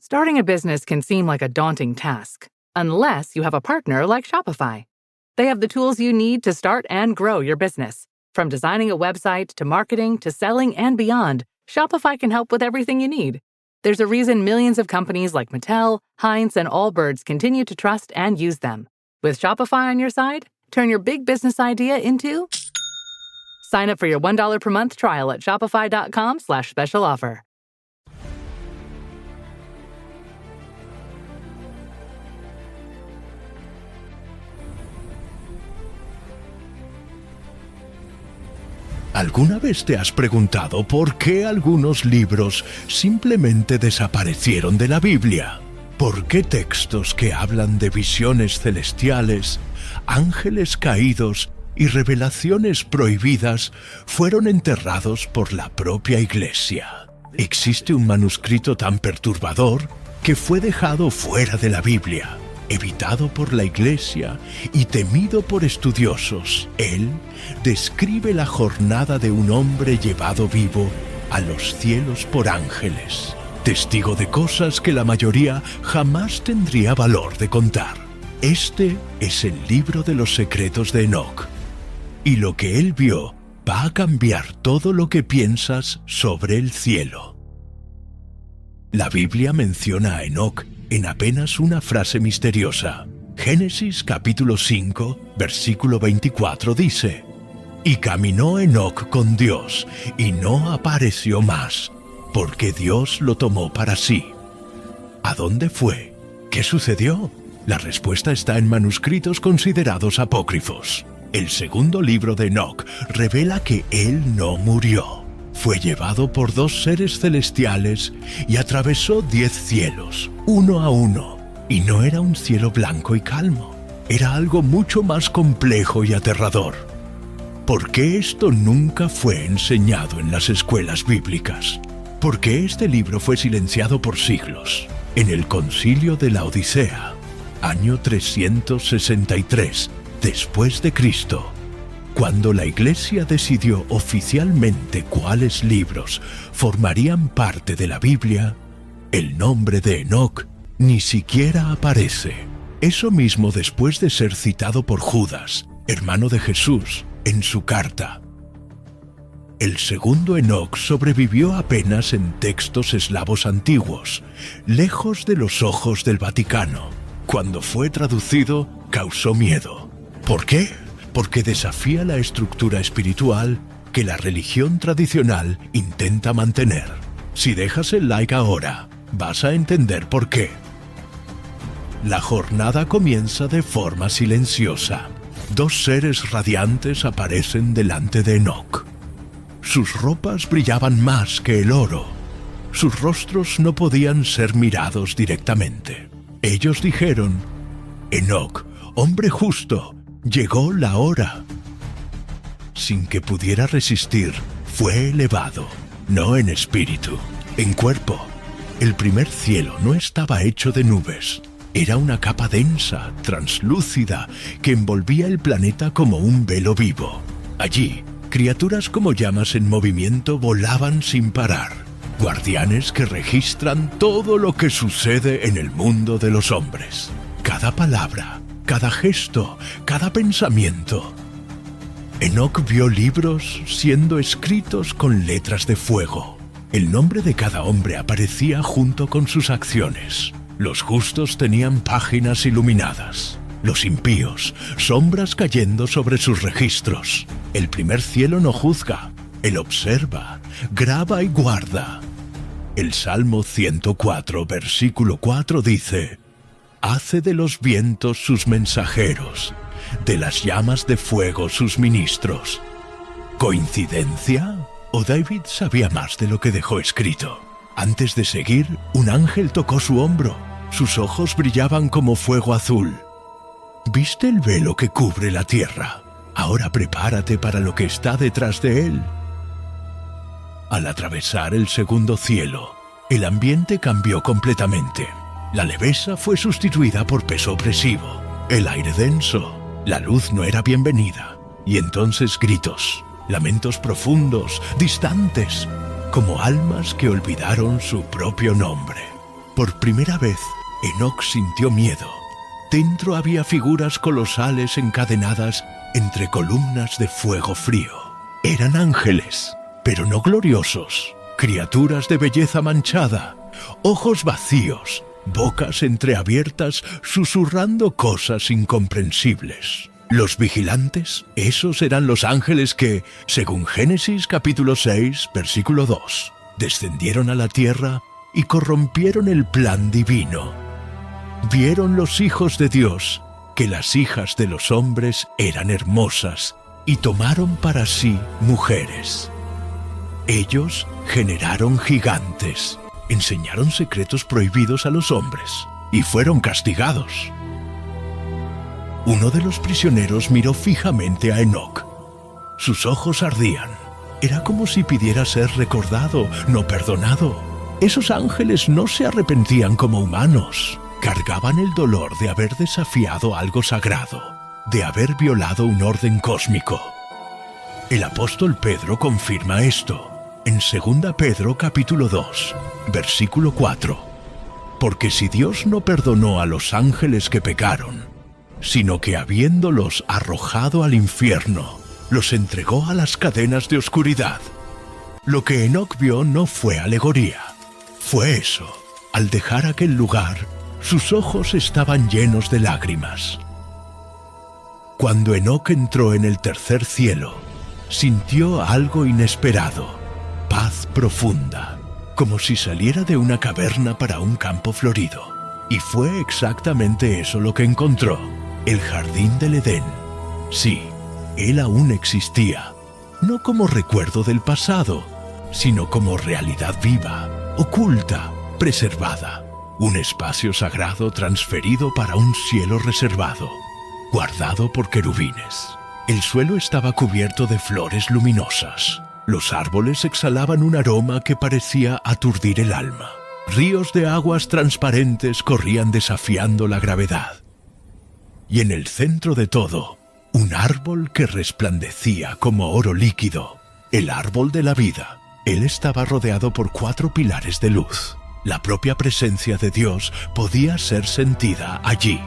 Starting a business can seem like a daunting task, unless you have a partner like Shopify. They have the tools you need to start and grow your business. From designing a website to marketing to selling and beyond, Shopify can help with everything you need. There's a reason millions of companies like Mattel, Heinz, and Allbirds continue to trust and use them. With Shopify on your side, turn your big business idea into... Sign up for your $1 per month trial at shopify.com/special offer. ¿Alguna vez te has preguntado por qué algunos libros simplemente desaparecieron de la Biblia? ¿Por qué textos que hablan de visiones celestiales, ángeles caídos y revelaciones prohibidas fueron enterrados por la propia Iglesia? Existe un manuscrito tan perturbador que fue dejado fuera de la Biblia, evitado por la Iglesia y temido por estudiosos. Él describe la jornada de un hombre llevado vivo a los cielos por ángeles, testigo de cosas que la mayoría jamás tendría valor de contar. Este es el libro de los secretos de Enoc, y lo que él vio va a cambiar todo lo que piensas sobre el cielo. La Biblia menciona a Enoc en apenas una frase misteriosa. Génesis capítulo 5, versículo 24 dice: «Y caminó Enoc con Dios, y no apareció más, porque Dios lo tomó para sí». ¿A dónde fue? ¿Qué sucedió? La respuesta está en manuscritos considerados apócrifos. El segundo libro de Enoc revela que él no murió. Fue llevado por 2 seres celestiales y atravesó 10 cielos, uno a uno. Y no era un cielo blanco y calmo. Era algo mucho más complejo y aterrador. ¿Por qué esto nunca fue enseñado en las escuelas bíblicas? ¿Por qué este libro fue silenciado por siglos? En el Concilio de la Odisea, año 363 después de Cristo, cuando la Iglesia decidió oficialmente cuáles libros formarían parte de la Biblia, el nombre de Enoc ni siquiera aparece. Eso mismo después de ser citado por Judas, hermano de Jesús, en su carta. El segundo Enoc sobrevivió apenas en textos eslavos antiguos, lejos de los ojos del Vaticano. Cuando fue traducido, causó miedo. ¿Por qué? Porque desafía la estructura espiritual que la religión tradicional intenta mantener. Si dejas el like ahora, vas a entender por qué. La jornada comienza de forma silenciosa. 2 seres radiantes aparecen delante de Enoc. Sus ropas brillaban más que el oro. Sus rostros no podían ser mirados directamente. Ellos dijeron: «Enoc, hombre justo, llegó la hora». Sin que pudiera resistir, fue elevado, no en espíritu, en cuerpo. El primer cielo no estaba hecho de nubes. Era una capa densa, translúcida, que envolvía el planeta como un velo vivo. Allí, criaturas como llamas en movimiento volaban sin parar, guardianes que registran todo lo que sucede en el mundo de los hombres. Cada palabra, cada gesto, cada pensamiento. Enoc vio libros siendo escritos con letras de fuego. El nombre de cada hombre aparecía junto con sus acciones. Los justos tenían páginas iluminadas. Los impíos, sombras cayendo sobre sus registros. El primer cielo no juzga, él observa, graba y guarda. El Salmo 104, versículo 4 dice: «Hace de los vientos sus mensajeros, de las llamas de fuego sus ministros». ¿Coincidencia? ¿O David sabía más de lo que dejó escrito? Antes de seguir, un ángel tocó su hombro. Sus ojos brillaban como fuego azul. ¿Viste el velo que cubre la tierra? Ahora prepárate para lo que está detrás de él. Al atravesar el segundo cielo, el ambiente cambió completamente. La leveza fue sustituida por peso opresivo, el aire denso, la luz no era bienvenida, y entonces gritos, lamentos profundos, distantes, como almas que olvidaron su propio nombre. Por primera vez, Enoc sintió miedo. Dentro había figuras colosales encadenadas entre columnas de fuego frío. Eran ángeles, pero no gloriosos, criaturas de belleza manchada, ojos vacíos, bocas entreabiertas susurrando cosas incomprensibles. Los vigilantes, esos eran los ángeles que, según Génesis capítulo 6, versículo 2, descendieron a la tierra y corrompieron el plan divino. Vieron los hijos de Dios que las hijas de los hombres eran hermosas y tomaron para sí mujeres. Ellos generaron gigantes, enseñaron secretos prohibidos a los hombres y fueron castigados. Uno de los prisioneros miró fijamente a Enoc. Sus ojos ardían. Era como si pidiera ser recordado, no perdonado. Esos ángeles no se arrepentían como humanos. Cargaban el dolor de haber desafiado algo sagrado, de haber violado un orden cósmico. El apóstol Pedro confirma esto en 2 Pedro capítulo 2, versículo 4. Porque si Dios no perdonó a los ángeles que pecaron, sino que habiéndolos arrojado al infierno, los entregó a las cadenas de oscuridad. Lo que Enoc vio no fue alegoría, fue eso. Al dejar aquel lugar, sus ojos estaban llenos de lágrimas. Cuando Enoc entró en el tercer cielo, sintió algo inesperado, paz profunda, como si saliera de una caverna para un campo florido. Y fue exactamente eso lo que encontró. El jardín del Edén. Sí, él aún existía, no como recuerdo del pasado, sino como realidad viva, oculta, preservada. Un espacio sagrado transferido para un cielo reservado, guardado por querubines. El suelo estaba cubierto de flores luminosas. Los árboles exhalaban un aroma que parecía aturdir el alma. Ríos de aguas transparentes corrían desafiando la gravedad. Y en el centro de todo, un árbol que resplandecía como oro líquido, el árbol de la vida. Él estaba rodeado por 4 pilares de luz. La propia presencia de Dios podía ser sentida allí.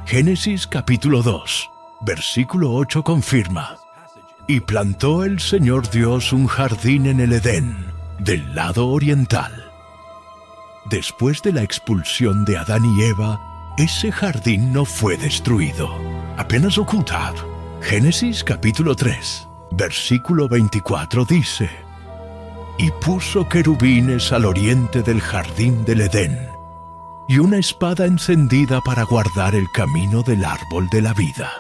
Génesis capítulo 2, versículo 8 confirma: Y plantó el Señor Dios un jardín en el Edén, del lado oriental. Después de la expulsión de Adán y Eva, ese jardín no fue destruido, apenas ocultado. Génesis capítulo 3, versículo 24 dice: Y puso querubines al oriente del jardín del Edén, y una espada encendida para guardar el camino del árbol de la vida.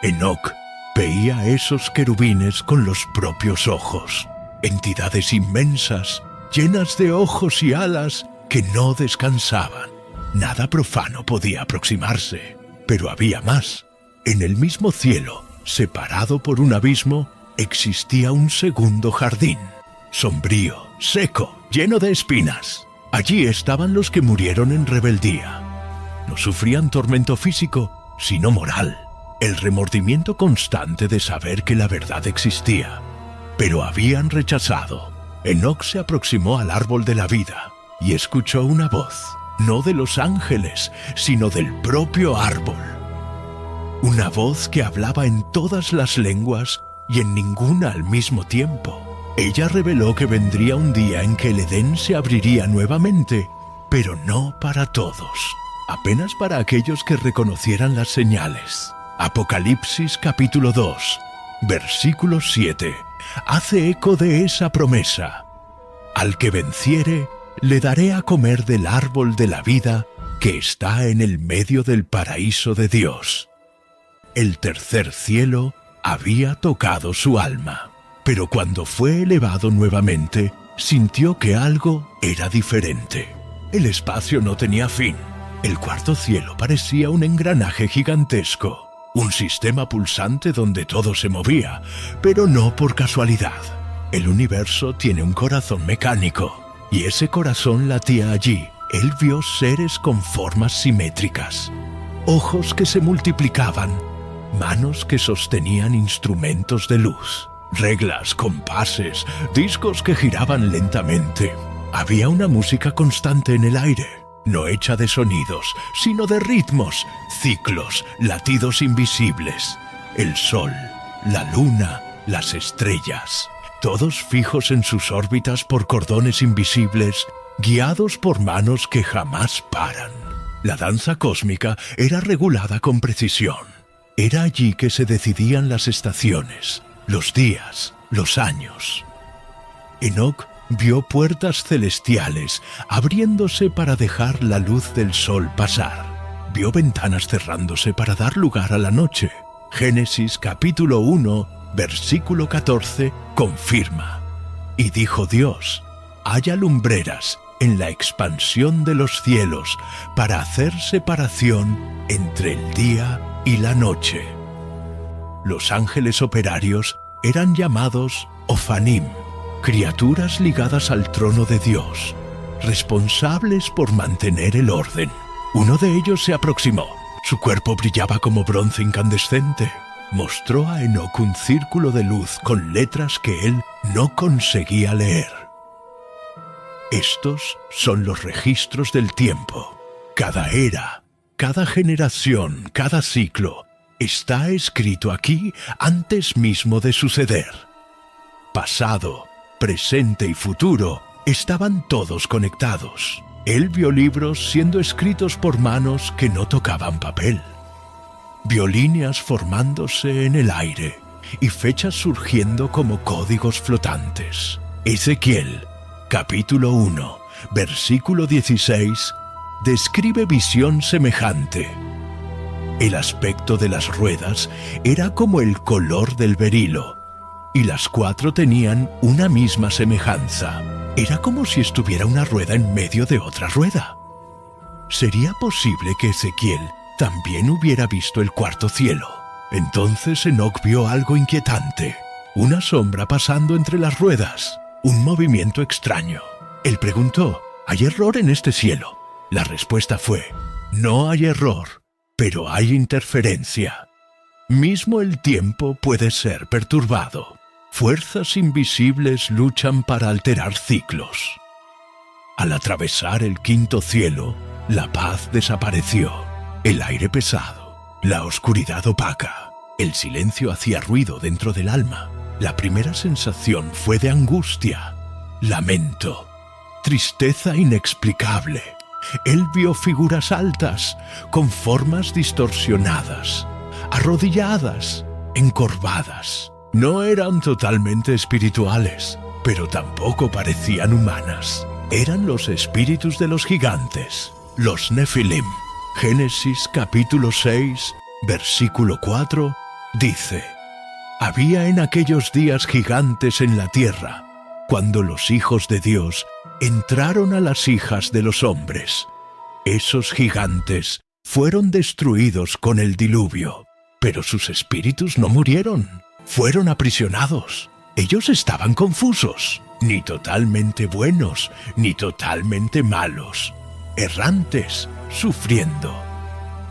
Enoc veía a esos querubines con los propios ojos, entidades inmensas, llenas de ojos y alas que no descansaban. Nada profano podía aproximarse, pero había más. En el mismo cielo, separado por un abismo, existía un segundo jardín, sombrío, seco, lleno de espinas. Allí estaban los que murieron en rebeldía. No sufrían tormento físico, sino moral, el remordimiento constante de saber que la verdad existía. Pero habían rechazado. Enoc se aproximó al árbol de la vida y escuchó una voz, no de los ángeles, sino del propio árbol. Una voz que hablaba en todas las lenguas y en ninguna al mismo tiempo. Ella reveló que vendría un día en que el Edén se abriría nuevamente, pero no para todos, apenas para aquellos que reconocieran las señales. Apocalipsis capítulo 2, versículo 7, hace eco de esa promesa: Al que venciere, le daré a comer del árbol de la vida que está en el medio del paraíso de Dios. El tercer cielo había tocado su alma, pero cuando fue elevado nuevamente, sintió que algo era diferente. El espacio no tenía fin. El cuarto cielo parecía un engranaje gigantesco, un sistema pulsante donde todo se movía, pero no por casualidad. El universo tiene un corazón mecánico, y ese corazón latía allí. Él vio seres con formas simétricas, ojos que se multiplicaban, manos que sostenían instrumentos de luz, reglas, compases, discos que giraban lentamente. Había una música constante en el aire, no hecha de sonidos, sino de ritmos, ciclos, latidos invisibles. El sol, la luna, las estrellas, todos fijos en sus órbitas por cordones invisibles, guiados por manos que jamás paran. La danza cósmica era regulada con precisión. Era allí que se decidían las estaciones, los días, los años. Enoc vio puertas celestiales abriéndose para dejar la luz del sol pasar. Vio ventanas cerrándose para dar lugar a la noche. Génesis capítulo 1, versículo 14, confirma. Y dijo Dios: haya lumbreras en la expansión de los cielos para hacer separación entre el día y la noche. Los ángeles operarios eran llamados Ofanim, criaturas ligadas al trono de Dios, responsables por mantener el orden. Uno de ellos se aproximó. Su cuerpo brillaba como bronce incandescente. Mostró a Enoc un círculo de luz con letras que él no conseguía leer. Estos son los registros del tiempo. Cada era, cada generación, cada ciclo está escrito aquí antes mismo de suceder. Pasado, presente y futuro estaban todos conectados. Él vio libros siendo escritos por manos que no tocaban papel. Vio líneas formándose en el aire y fechas surgiendo como códigos flotantes. Ezequiel, capítulo 1, versículo 16, describe visión semejante. El aspecto de las ruedas era como el color del berilo, y las 4 tenían una misma semejanza. Era como si estuviera una rueda en medio de otra rueda. ¿Sería posible que Ezequiel también hubiera visto el cuarto cielo? Entonces Enoc vio algo inquietante, una sombra pasando entre las ruedas, un movimiento extraño. Él preguntó: ¿hay error en este cielo? La respuesta fue: no hay error, pero hay interferencia. Mismo el tiempo puede ser perturbado. Fuerzas invisibles luchan para alterar ciclos. Al atravesar el quinto cielo, la paz desapareció. El aire pesado, la oscuridad opaca, el silencio hacía ruido dentro del alma. La primera sensación fue de angustia, lamento, tristeza inexplicable. Él vio figuras altas, con formas distorsionadas, arrodilladas, encorvadas. No eran totalmente espirituales, pero tampoco parecían humanas. Eran los espíritus de los gigantes, los Nefilim. Génesis capítulo 6, versículo 4, dice: había en aquellos días gigantes en la tierra, cuando los hijos de Dios entraron a las hijas de los hombres. Esos gigantes fueron destruidos con el diluvio, pero sus espíritus no murieron, fueron aprisionados. Ellos estaban confusos, ni totalmente buenos, ni totalmente malos, errantes, sufriendo,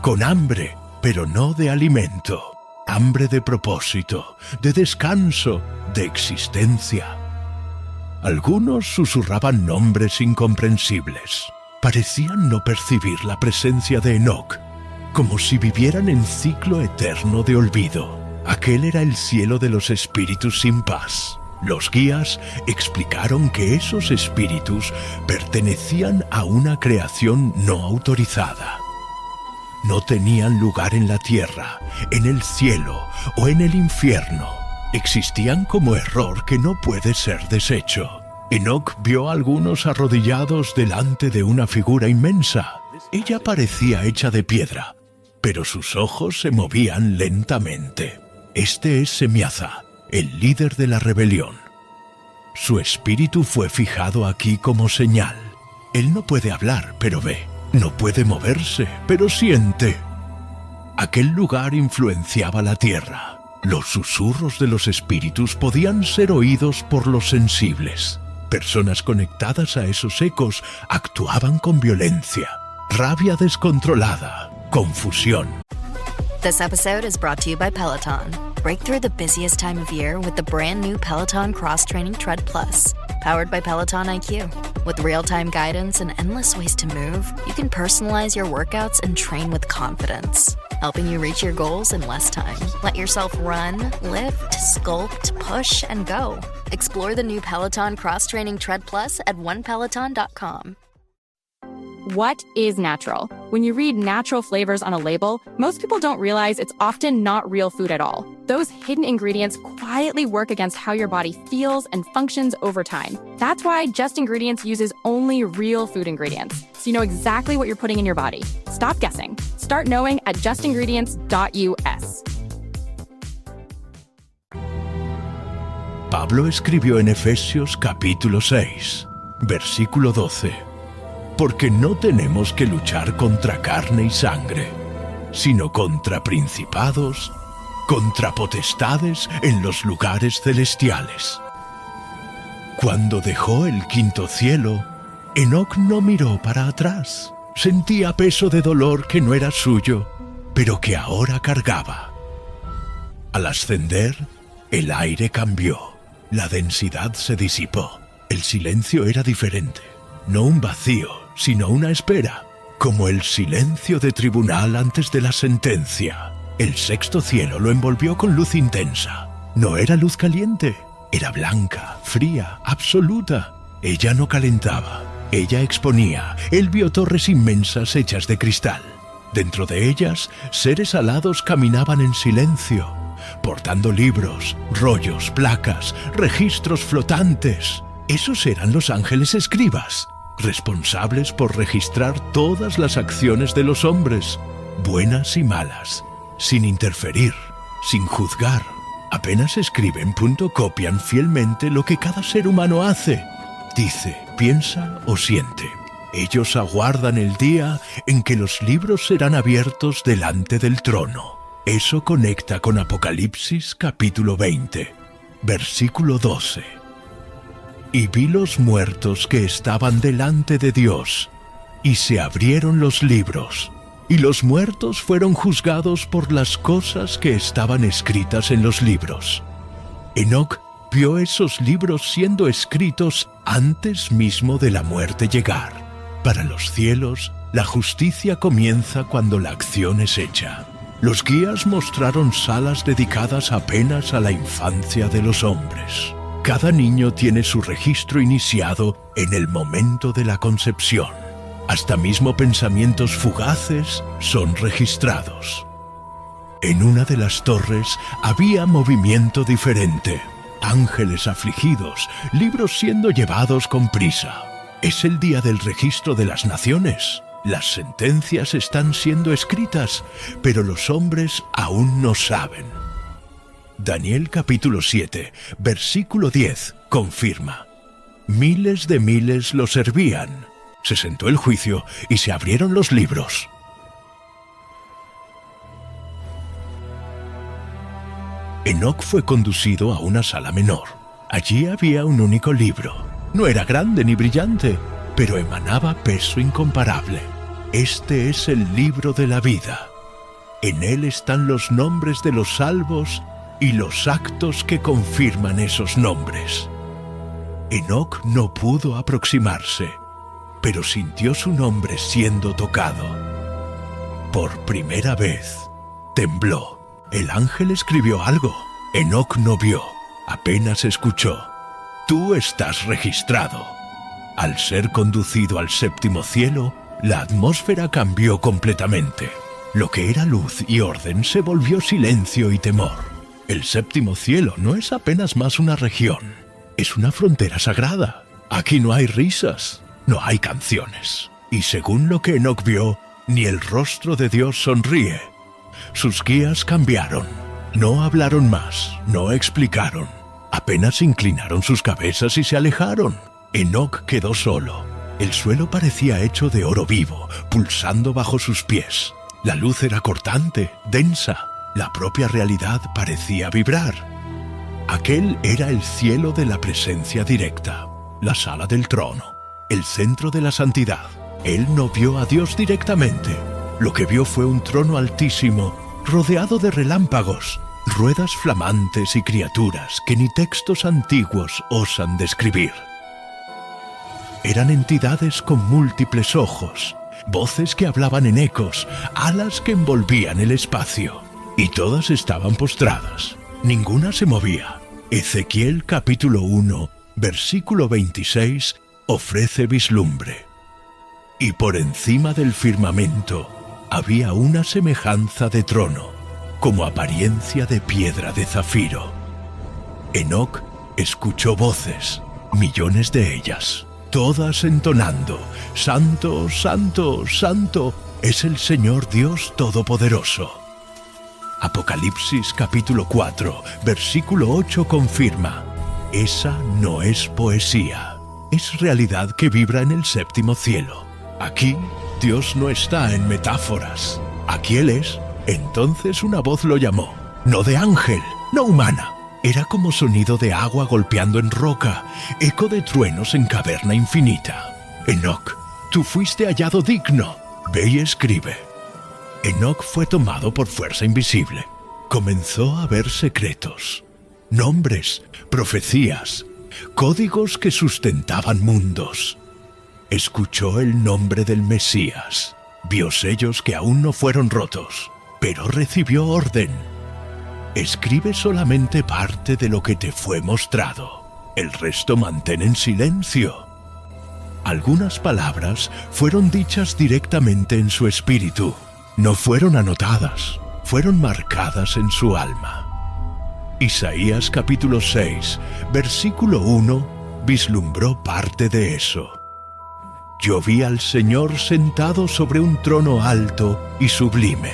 con hambre, pero no de alimento, hambre de propósito, de descanso, de existencia. Algunos susurraban nombres incomprensibles. Parecían no percibir la presencia de Enoc, como si vivieran en ciclo eterno de olvido. Aquel era el cielo de los espíritus sin paz. Los guías explicaron que esos espíritus pertenecían a una creación no autorizada. No tenían lugar en la tierra, en el cielo o en el infierno. Existían como error que no puede ser deshecho. Enoc vio a algunos arrodillados delante de una figura inmensa. Ella parecía hecha de piedra, pero sus ojos se movían lentamente. Este es Semiaza, el líder de la rebelión. Su espíritu fue fijado aquí como señal. Él no puede hablar, pero ve. No puede moverse, pero siente. Aquel lugar influenciaba la tierra. Los susurros de los espíritus podían ser oídos por los sensibles. Personas conectadas a esos ecos actuaban con violencia, rabia descontrolada, confusión. This episode is brought to you by Peloton. Break through the busiest time of year with the brand new Peloton Cross Training Tread Plus, powered by Peloton IQ. With real-time guidance and endless ways to move, you can personalize your workouts and train with confidence, helping you reach your goals in less time. Let yourself run, lift, sculpt, push, and go. Explore the new Peloton Cross-Training Tread Plus at onepeloton.com. What is natural? When you read natural flavors on a label, most people don't realize it's often not real food at all. Those hidden ingredients quietly work against how your body feels and functions over time. That's why Just Ingredients uses only real food ingredients, so you know exactly what you're putting in your body. Stop guessing. Start knowing at justingredients.us. Pablo escribió en Efesios capítulo 6, versículo 12. Porque no tenemos que luchar contra carne y sangre, sino contra principados, contra potestades en los lugares celestiales. Cuando dejó el quinto cielo, Enoc no miró para atrás. Sentía peso de dolor que no era suyo, pero que ahora cargaba. Al ascender, el aire cambió, la densidad se disipó, el silencio era diferente, no un vacío, sino una espera, como el silencio de tribunal antes de la sentencia. El sexto cielo lo envolvió con luz intensa. No era luz caliente, era blanca, fría, absoluta. Ella no calentaba, ella exponía. Él vio torres inmensas hechas de cristal. Dentro de ellas, seres alados caminaban en silencio, portando libros, rollos, placas, registros flotantes. Esos eran los ángeles escribas, responsables por registrar todas las acciones de los hombres, buenas y malas, sin interferir, sin juzgar. Apenas escriben, copian fielmente lo que cada ser humano hace, dice, piensa o siente. Ellos aguardan el día en que los libros serán abiertos delante del trono. Eso conecta con Apocalipsis capítulo 20, versículo 12. Y vi los muertos que estaban delante de Dios, y se abrieron los libros, y los muertos fueron juzgados por las cosas que estaban escritas en los libros. Enoc vio esos libros siendo escritos antes mismo de la muerte llegar. Para los cielos, la justicia comienza cuando la acción es hecha. Los guías mostraron salas dedicadas apenas a la infancia de los hombres. Cada niño tiene su registro iniciado en el momento de la concepción. Hasta mismo pensamientos fugaces son registrados. En una de las torres había movimiento diferente. Ángeles afligidos, libros siendo llevados con prisa. Es el día del registro de las naciones. Las sentencias están siendo escritas, pero los hombres aún no saben. Daniel capítulo 7, versículo 10, confirma. Miles de miles lo servían. Se sentó el juicio y se abrieron los libros. Enoc fue conducido a una sala menor. Allí había un único libro. No era grande ni brillante, pero emanaba peso incomparable. Este es el libro de la vida. En él están los nombres de los salvos y los actos que confirman esos nombres. Enoc no pudo aproximarse, pero sintió su nombre siendo tocado. Por primera vez, tembló. El ángel escribió algo. Enoc no vio, apenas escuchó. Tú estás registrado. Al ser conducido al séptimo cielo, la atmósfera cambió completamente. Lo que era luz y orden se volvió silencio y temor. El séptimo cielo no es apenas más una región, es una frontera sagrada. Aquí no hay risas, no hay canciones. Y según lo que Enoc vio, ni el rostro de Dios sonríe. Sus guías cambiaron, no hablaron más, no explicaron. Apenas inclinaron sus cabezas y se alejaron. Enoc quedó solo. El suelo parecía hecho de oro vivo, pulsando bajo sus pies. La luz era cortante, densa. La propia realidad parecía vibrar. Aquel era el cielo de la presencia directa, la sala del trono, el centro de la santidad. Él no vio a Dios directamente. Lo que vio fue un trono altísimo, rodeado de relámpagos, ruedas flamantes y criaturas que ni textos antiguos osan describir. Eran entidades con múltiples ojos, voces que hablaban en ecos, alas que envolvían el espacio. Y todas estaban postradas. Ninguna se movía. Ezequiel capítulo 1, versículo 26, ofrece vislumbre. Y por encima del firmamento había una semejanza de trono, como apariencia de piedra de zafiro. Enoc escuchó voces, millones de ellas, todas entonando: Santo, Santo, Santo es el Señor Dios Todopoderoso. Apocalipsis capítulo 4, versículo 8 confirma: esa no es poesía, es realidad que vibra en el séptimo cielo. Aquí Dios no está en metáforas. Aquí Él es. Entonces una voz lo llamó, no de ángel, no humana. Era como sonido de agua golpeando en roca, eco de truenos en caverna infinita. Enoc, tú fuiste hallado digno. Ve y escribe. Enoc fue tomado por fuerza invisible. Comenzó a ver secretos, nombres, profecías, códigos que sustentaban mundos. Escuchó el nombre del Mesías, vio sellos que aún no fueron rotos, pero recibió orden. Escribe solamente parte de lo que te fue mostrado. El resto mantén en silencio. Algunas palabras fueron dichas directamente en su espíritu. No fueron anotadas, fueron marcadas en su alma. Isaías capítulo 6, versículo 1, vislumbró parte de eso. Yo vi al Señor sentado sobre un trono alto y sublime.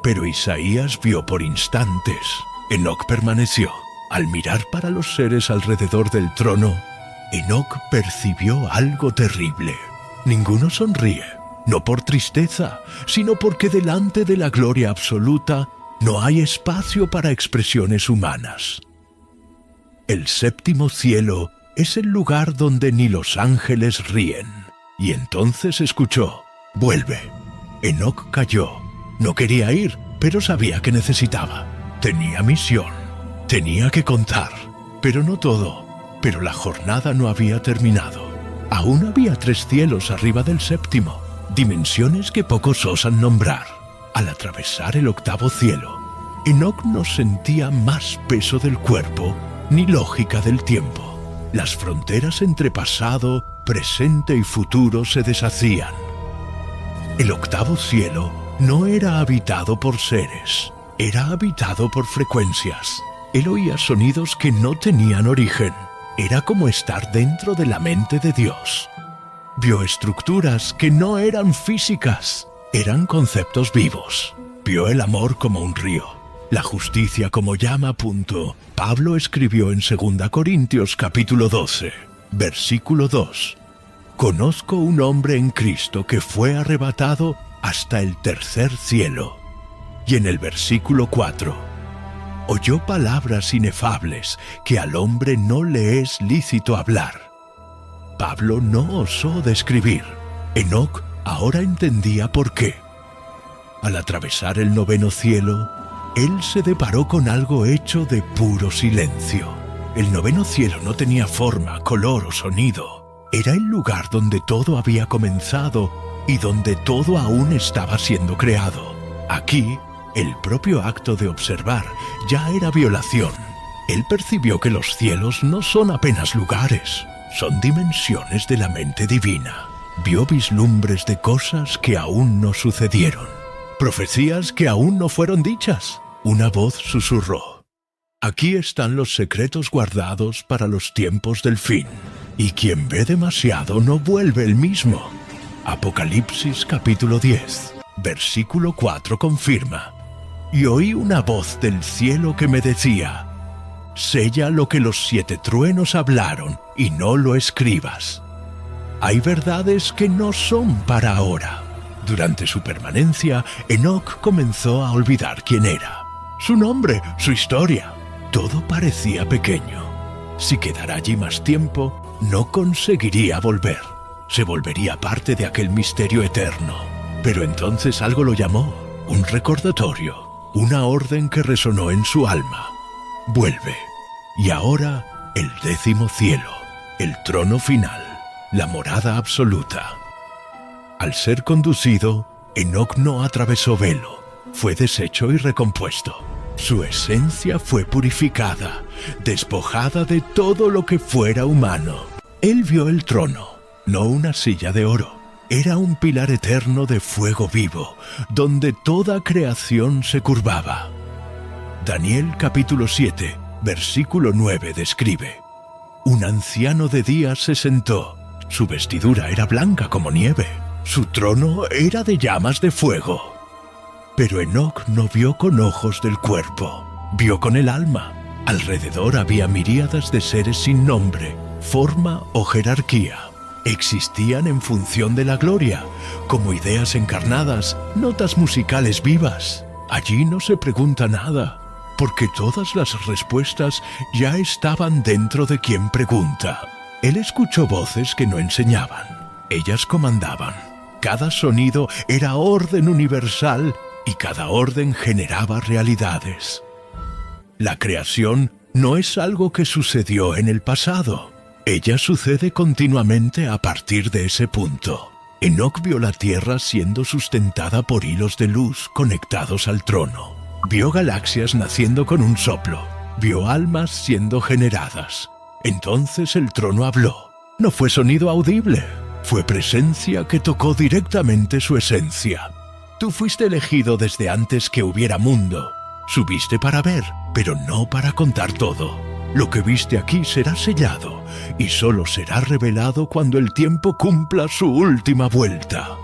Pero Isaías vio por instantes. Enoc permaneció. Al mirar para los seres alrededor del trono, Enoc percibió algo terrible. Ninguno sonríe. No por tristeza, sino porque delante de la gloria absoluta no hay espacio para expresiones humanas. El séptimo cielo es el lugar donde ni los ángeles ríen. Y entonces escuchó: vuelve. Enoc cayó. No quería ir, pero sabía que necesitaba. Tenía misión. Tenía que contar. Pero no todo. Pero la jornada no había terminado. Aún había 3 cielos arriba del séptimo. Dimensiones que pocos osan nombrar. Al atravesar el 8º cielo, Enoc no sentía más peso del cuerpo ni lógica del tiempo. Las fronteras entre pasado, presente y futuro se deshacían. El 8º cielo no era habitado por seres, era habitado por frecuencias. Él oía sonidos que no tenían origen. Era como estar dentro de la mente de Dios. Vio estructuras que no eran físicas, eran conceptos vivos. Vio el amor como un río, la justicia como llama. Pablo escribió en 2 Corintios capítulo 12, versículo 2. Conozco un hombre en Cristo que fue arrebatado hasta el 3er cielo. Y en el versículo 4, oyó palabras inefables que al hombre no le es lícito hablar. Pablo no osó describir. Enoc ahora entendía por qué. Al atravesar el 9º cielo, él se deparó con algo hecho de puro silencio. El 9º cielo no tenía forma, color o sonido. Era el lugar donde todo había comenzado y donde todo aún estaba siendo creado. Aquí, el propio acto de observar ya era violación. Él percibió que los cielos no son apenas lugares. Son dimensiones de la mente divina. Vio vislumbres de cosas que aún no sucedieron. Profecías que aún no fueron dichas. Una voz susurró: aquí están los secretos guardados para los tiempos del fin. Y quien ve demasiado no vuelve el mismo. Apocalipsis capítulo 10, versículo 4 confirma: y oí una voz del cielo que me decía: sella lo que los 7 truenos hablaron y no lo escribas. Hay verdades que no son para ahora. Durante su permanencia, Enoc comenzó a olvidar quién era, su nombre, su historia. Todo parecía pequeño. Si quedara allí más tiempo, no conseguiría volver. Se volvería parte de aquel misterio eterno. Pero entonces algo lo llamó, un recordatorio, una orden que resonó en su alma. Vuelve. Y ahora el 10º cielo, el trono final. la morada absoluta. Al ser conducido, Enoc no atravesó velo, fue deshecho y recompuesto. Su esencia fue purificada, despojada de todo lo que fuera humano. Él vio el trono, no una silla de oro. Era un pilar eterno de fuego vivo, donde toda creación se curvaba. Daniel capítulo 7, versículo 9 describe: un anciano de día se sentó, su vestidura era blanca como nieve, su trono era de llamas de fuego. Pero Enoc no vio con ojos del cuerpo, vio con el alma. Alrededor había miríadas de seres sin nombre, forma o jerarquía. Existían en función de la gloria, como ideas encarnadas, notas musicales vivas. Allí no se pregunta nada, porque todas las respuestas ya estaban dentro de quien pregunta. Él escuchó voces que no enseñaban, ellas comandaban. Cada sonido era orden universal y cada orden generaba realidades. La creación no es algo que sucedió en el pasado. Ella sucede continuamente a partir de ese punto. Enoc vio la tierra siendo sustentada por hilos de luz conectados al trono. Vio galaxias naciendo con un soplo. Vio almas siendo generadas. Entonces el trono habló. No fue sonido audible. Fue presencia que tocó directamente su esencia. Tú fuiste elegido desde antes que hubiera mundo. Subiste para ver, pero no para contar todo. Lo que viste aquí será sellado y solo será revelado cuando el tiempo cumpla su última vuelta.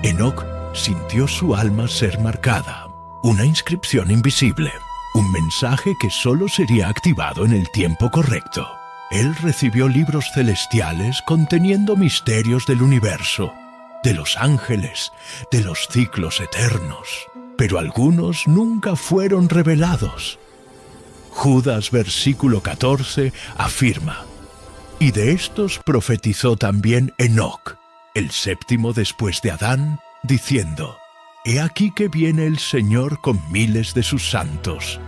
Enoc sintió su alma ser marcada, una inscripción invisible, un mensaje que solo sería activado en el tiempo correcto. Él recibió libros celestiales conteniendo misterios del universo, de los ángeles, de los ciclos eternos, pero algunos nunca fueron revelados. Judas versículo 14 afirma: y de estos profetizó también Enoc, el séptimo después de Adán, diciendo: he aquí que viene el Señor con miles de sus santos.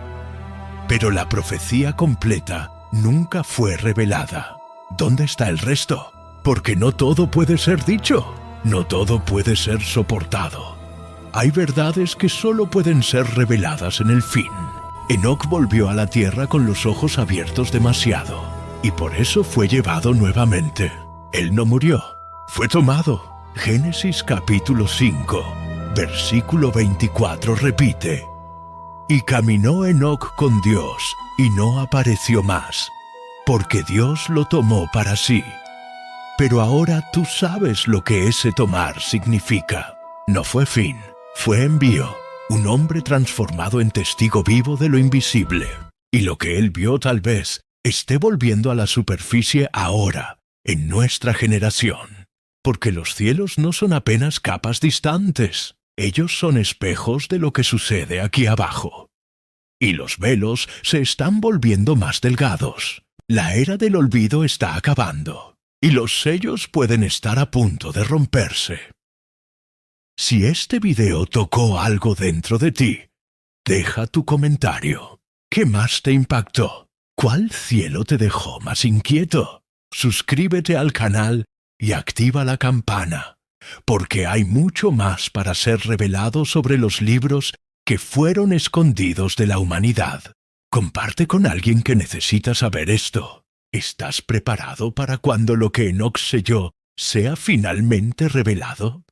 Pero la profecía completa nunca fue revelada. ¿Dónde está el resto? Porque no todo puede ser dicho, no todo puede ser soportado. Hay verdades que solo pueden ser reveladas en el fin. Enoc volvió a la tierra con los ojos abiertos demasiado, y por eso fue llevado nuevamente. Él no murió, fue tomado. Génesis capítulo 5, versículo 24 repite: y caminó Enoc con Dios, y no apareció más, porque Dios lo tomó para sí. Pero ahora tú sabes lo que ese tomar significa. No fue fin, fue envío. Un hombre transformado en testigo vivo de lo invisible. Y lo que él vio tal vez esté volviendo a la superficie ahora, en nuestra generación. Porque los cielos no son apenas capas distantes. Ellos son espejos de lo que sucede aquí abajo. Y los velos se están volviendo más delgados. La era del olvido está acabando. Y los sellos pueden estar a punto de romperse. Si este video tocó algo dentro de ti, deja tu comentario. ¿Qué más te impactó? ¿Cuál cielo te dejó más inquieto? Suscríbete al canal y activa la campana, porque hay mucho más para ser revelado sobre los libros que fueron escondidos de la humanidad. Comparte con alguien que necesita saber esto. ¿Estás preparado para cuando lo que Enoc selló sea finalmente revelado?